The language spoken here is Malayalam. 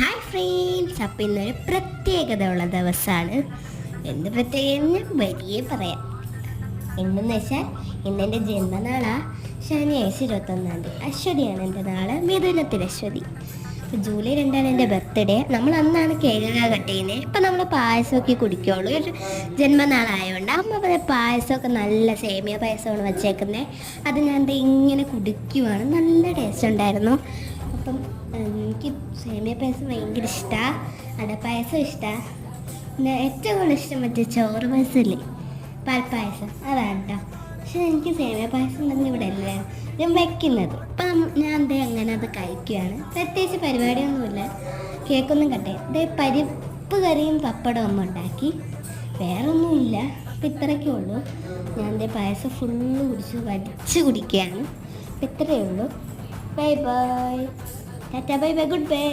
ഹായ് ഫ്രണ്ട്സ്, അപ്പം ഇന്നൊരു പ്രത്യേകത ഉള്ള ദിവസമാണ്. എന്ത് പ്രത്യേകത വലിയ പറയാം. എന്തെന്ന് വെച്ചാൽ ഇന്നെൻ്റെ ജന്മനാളാണ്. ശനിയാഴ്ച 21 അശ്വതിയാണ് എൻ്റെ നാള്, മിഥുനത്തിൽ അശ്വതി. അപ്പോൾ ജൂലൈ 2 എൻ്റെ ബർത്ത്ഡേ. നമ്മൾ അന്നാണ് കേക്ക് കട്ട് ചെയ്യുന്നത്. ഇപ്പം നമ്മൾ പായസമൊക്കെ കുടിക്കുകയുള്ളൂ. ഒരു ജന്മനാളായതുകൊണ്ട് അമ്മ പറഞ്ഞ പായസമൊക്കെ നല്ല സേമിയ പായസമാണ് വെച്ചേക്കുന്നത്. അത് ഞാൻ ഇങ്ങനെ കുടിക്കുവാണ്. നല്ല ടേസ്റ്റ് ഉണ്ടായിരുന്നു. അപ്പം എനിക്ക് സേമിയ പായസം ഭയങ്കര ഇഷ്ടമാണ്. അടപ്പായസം ഇഷ്ടമാണ്. പിന്നെ ഏറ്റവും കൂടുതൽ ഇഷ്ടം മറ്റേ ചോറ് പായസമില്ലേ, പാൽപ്പായസം, അതാണ് കേട്ടോ. പക്ഷെ എനിക്ക് സേമിയ പായസം തന്നെ ഇവിടെ അല്ലേ ഞാൻ വയ്ക്കുന്നത്. അപ്പം ഞാൻ അങ്ങനെ അത് കഴിക്കുകയാണ്. പ്രത്യേകിച്ച് പരിപാടിയൊന്നുമില്ല, കേക്കൊന്നും കട്ടേ. പരിപ്പ് കറിയും പപ്പടവും അമ്മ ഉണ്ടാക്കി, വേറൊന്നുമില്ല. അപ്പം ഇത്രയൊക്കെ ഉള്ളൂ. ഞാൻ പായസം ഫുള്ള് വടിച്ച് കുടിക്കുകയാണ്. അപ്പം ഇത്രയേ ഉള്ളൂ. Bye bye, Tata, bye bye, good bye.